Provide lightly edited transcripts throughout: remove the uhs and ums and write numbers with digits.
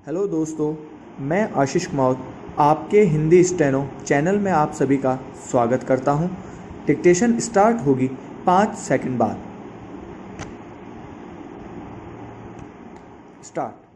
Hello दोस्तों, मैं आशीष कुमार आपके हिंदी स्टेनो चैनल में आप सभी का स्वागत करता हूं। डिक्टेशन स्टार्ट होगी 5 सेकंड बाद। स्टार्ट।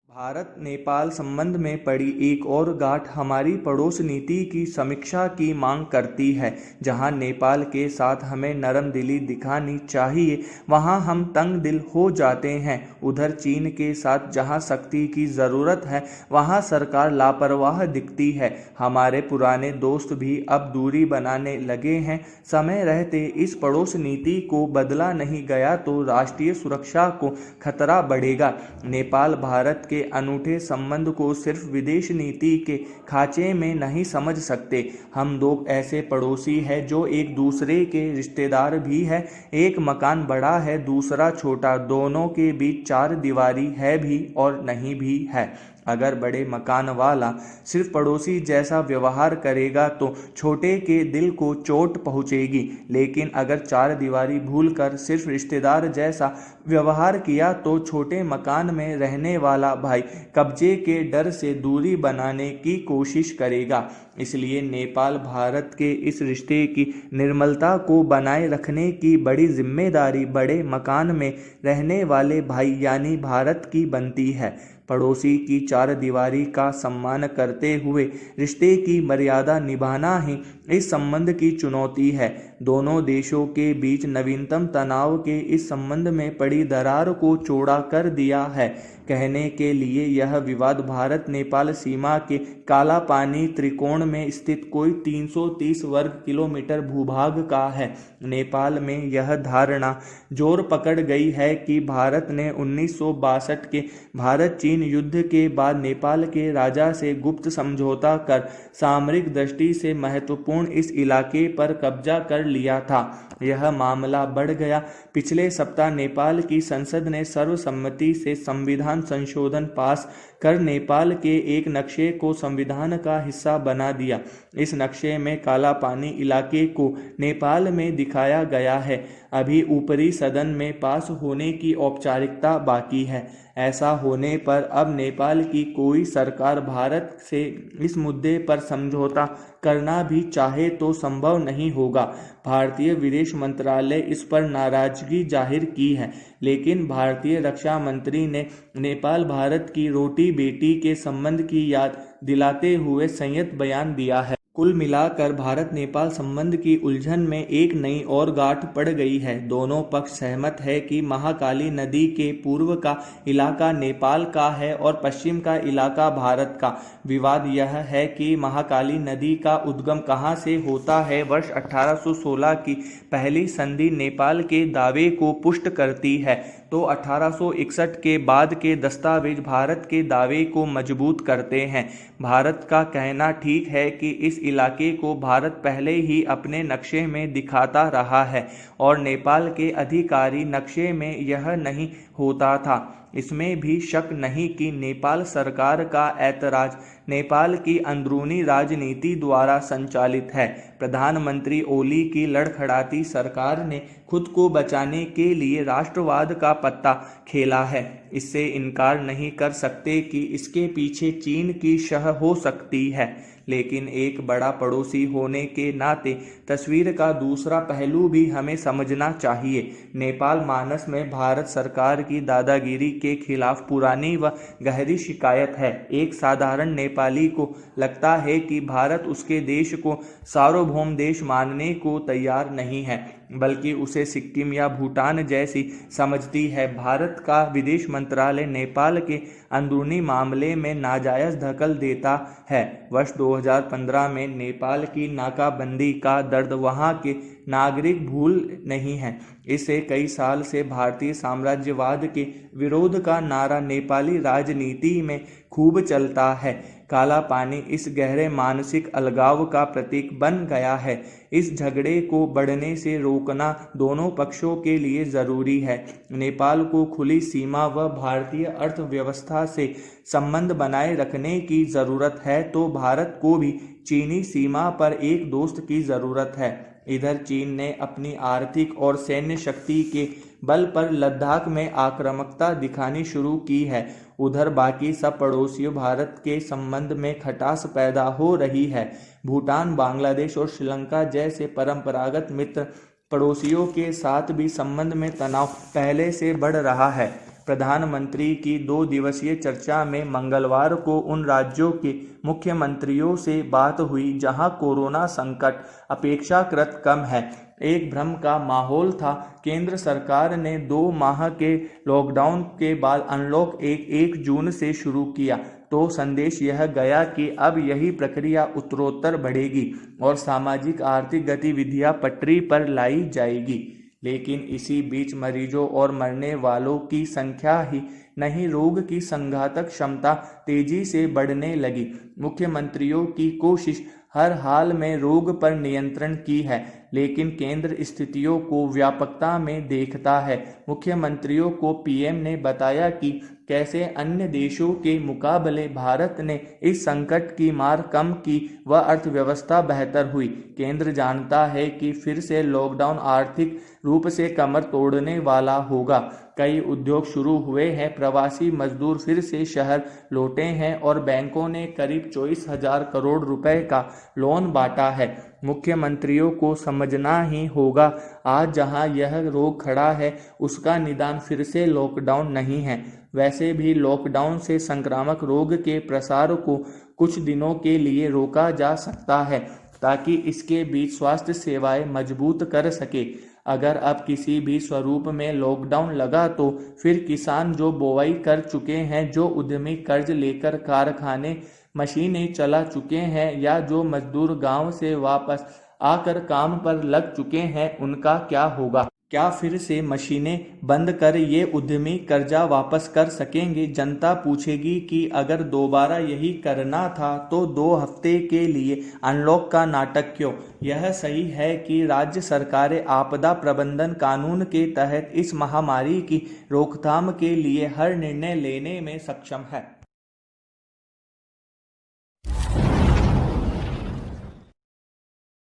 भारत नेपाल संबंध में पड़ी एक और गांठ हमारी पड़ोस नीति की समीक्षा की मांग करती है। जहां नेपाल के साथ हमें नरम दिली दिखानी चाहिए, वहां हम तंग दिल हो जाते हैं। उधर चीन के साथ जहां सख्ती की ज़रूरत है, वहां सरकार लापरवाह दिखती है। हमारे पुराने दोस्त भी अब दूरी बनाने लगे हैं। समय रहते इस पड़ोस नीति को बदला नहीं गया तो राष्ट्रीय सुरक्षा को खतरा बढ़ेगा। नेपाल भारत के अनूठे संबंध को सिर्फ विदेश नीति के खांचे में नहीं समझ सकते। हम दो ऐसे पड़ोसी हैं जो एक दूसरे के रिश्तेदार भी है। एक मकान बड़ा है, दूसरा छोटा, दोनों के बीच 4 दीवारी है भी और नहीं भी है। अगर बड़े मकान वाला सिर्फ पड़ोसी जैसा व्यवहार करेगा तो छोटे के दिल को चोट पहुंचेगी, लेकिन अगर 4 दीवारी भूलकर सिर्फ रिश्तेदार जैसा व्यवहार किया तो छोटे मकान में रहने वाला भाई कब्जे के डर से दूरी बनाने की कोशिश करेगा। इसलिए नेपाल भारत के इस रिश्ते की निर्मलता को बनाए रखने की बड़ी जिम्मेदारी बड़े मकान में रहने वाले भाई यानी भारत की बनती है। पड़ोसी की 4 दीवारी का सम्मान करते हुए रिश्ते की मर्यादा निभाना ही इस संबंध की चुनौती है। दोनों देशों के बीच नवीनतम तनाव के इस संबंध में पड़ी दरार को चौड़ा कर दिया है। कहने के लिए यह विवाद भारत नेपाल सीमा के काला पानी त्रिकोण में स्थित कोई 330 वर्ग किलोमीटर भूभाग का है। नेपाल में यह धारणा जोर पकड़ गई है कि भारत ने 1962 के भारत चीन युद्ध के बाद नेपाल के राजा से गुप्त समझौता कर सामरिक दृष्टि से महत्वपूर्ण इस इलाके पर कब्जा कर लिया था। यह मामला बढ़ गया। पिछले सप्ताह नेपाल की संसद ने सर्वसम्मति से संविधान संशोधन पास कर नेपाल के एक नक्शे को संविधान का हिस्सा बना दिया। इस नक्शे में काला पानी इलाके को नेपाल में दिखाया गया है। अभी ऊपरी सदन में पास होने की औपचारिकता बाकी है। ऐसा होने पर अब नेपाल की कोई सरकार भारत से इस मुद्दे पर समझौता करना भी चाहे तो संभव नहीं होगा। भारतीय विदेश मंत्रालय इस पर नाराजगी जाहिर की है, लेकिन भारतीय रक्षा मंत्री ने नेपाल भारत की रोटी बेटी के संबंध की याद दिलाते हुए संयत बयान दिया है। कुल मिलाकर भारत नेपाल संबंध की उलझन में एक नई और गांठ पड़ गई है। दोनों पक्ष सहमत है कि महाकाली नदी के पूर्व का इलाका नेपाल का है और पश्चिम का इलाका भारत का। विवाद यह है कि महाकाली नदी का उद्गम कहां से होता है। वर्ष 1816 की पहली संधि नेपाल के दावे को पुष्ट करती है, तो 1861 के बाद के दस्तावेज भारत के दावे को मजबूत करते हैं। भारत का कहना ठीक है कि इस इलाके को भारत पहले ही अपने नक्शे में दिखाता रहा है और नेपाल के अधिकारी नक्शे में यह नहीं होता था। इसमें भी शक नहीं कि नेपाल सरकार का ऐतराज नेपाल की अंदरूनी राजनीति द्वारा संचालित है। प्रधानमंत्री ओली की लड़खड़ाती सरकार ने खुद को बचाने के लिए राष्ट्रवाद का पत्ता खेला है। इससे इनकार नहीं कर सकते कि इसके पीछे चीन की शह हो सकती है, लेकिन एक बड़ा पड़ोसी होने के नाते तस्वीर का दूसरा पहलू भी हमें समझना चाहिए। नेपाल मानस में भारत सरकार की दादागिरी के खिलाफ पुरानी व गहरी शिकायत है। एक साधारण नेपाली को लगता है कि भारत उसके देश को सार्वभौम देश मानने को तैयार नहीं है, बल्कि उसे सिक्किम या भूटान जैसी समझती है। भारत का विदेश मंत्रालय नेपाल के अंदरूनी मामले में नाजायज दखल देता है। वर्ष 2015 में नेपाल की नाकाबंदी का दर्द वहां के नागरिक भूल नहीं है। इसे कई साल से भारतीय साम्राज्यवाद के विरोध का नारा नेपाली राजनीति में खूब चलता है। काला पानी इस गहरे मानसिक अलगाव का प्रतीक बन गया है। इस झगड़े को बढ़ने से रोकना दोनों पक्षों के लिए जरूरी है। नेपाल को खुली सीमा व भारतीय अर्थव्यवस्था से संबंध बनाए रखने की जरूरत है, तो भारत को भी चीनी सीमा पर एक दोस्त की जरूरत है। इधर चीन ने अपनी आर्थिक और सैन्य शक्ति के बल पर लद्दाख में आक्रामकता दिखानी शुरू की है। उधर बाकी सब पड़ोसियों भारत के संबंध में खटास पैदा हो रही है। भूटान, बांग्लादेश और श्रीलंका जैसे परंपरागत मित्र पड़ोसियों के साथ भी संबंध में तनाव पहले से बढ़ रहा है। प्रधानमंत्री की 2 दिवसीय चर्चा में मंगलवार को उन राज्यों के मुख्यमंत्रियों से बात हुई जहां कोरोना संकट अपेक्षाकृत कम है। एक भ्रम का माहौल था। केंद्र सरकार ने 2 माह के लॉकडाउन के बाद अनलॉक 1 जून से शुरू किया तो संदेश यह गया कि अब यही प्रक्रिया उत्तरोत्तर बढ़ेगी और सामाजिक आर्थिक गतिविधियां पटरी पर लाई जाएगी। लेकिन इसी बीच मरीजों और मरने वालों की संख्या ही नहीं, रोग की संघातक क्षमता तेजी से बढ़ने लगी। मुख्यमंत्रियों की कोशिश हर हाल में रोग पर नियंत्रण की है, लेकिन केंद्र स्थितियों को व्यापकता में देखता है। मुख्यमंत्रियों को पीएम ने बताया कि कैसे अन्य देशों के मुकाबले भारत ने इस संकट की मार कम की व अर्थव्यवस्था बेहतर हुई। केंद्र जानता है कि फिर से लॉकडाउन आर्थिक रूप से कमर तोड़ने वाला होगा। कई उद्योग शुरू हुए हैं, प्रवासी मजदूर फिर से शहर लौटे हैं और बैंकों ने करीब 24,000 करोड़ रुपए का लोन बांटा है। मुख्यमंत्रियों को समझना ही होगा, आज जहां यह रोग खड़ा है उसका निदान फिर से लॉकडाउन नहीं है। वैसे भी लॉकडाउन से संक्रामक रोग के प्रसार को कुछ दिनों के लिए रोका जा सकता है ताकि इसके बीच स्वास्थ्य सेवाएं मजबूत कर सके। अगर अब किसी भी स्वरूप में लॉकडाउन लगा तो फिर किसान जो बोवाई कर चुके हैं, जो उद्यमी कर्ज लेकर कारखाने मशीनें चला चुके हैं या जो मजदूर गांव से वापस आकर काम पर लग चुके हैं, उनका क्या होगा? क्या फिर से मशीनें बंद कर ये उद्यमी कर्जा वापस कर सकेंगे? जनता पूछेगी कि अगर दोबारा यही करना था तो 2 हफ्ते के लिए अनलॉक का नाटक क्यों? यह सही है कि राज्य सरकारें आपदा प्रबंधन कानून के तहत इस महामारी की रोकथाम के लिए हर निर्णय लेने में सक्षम है।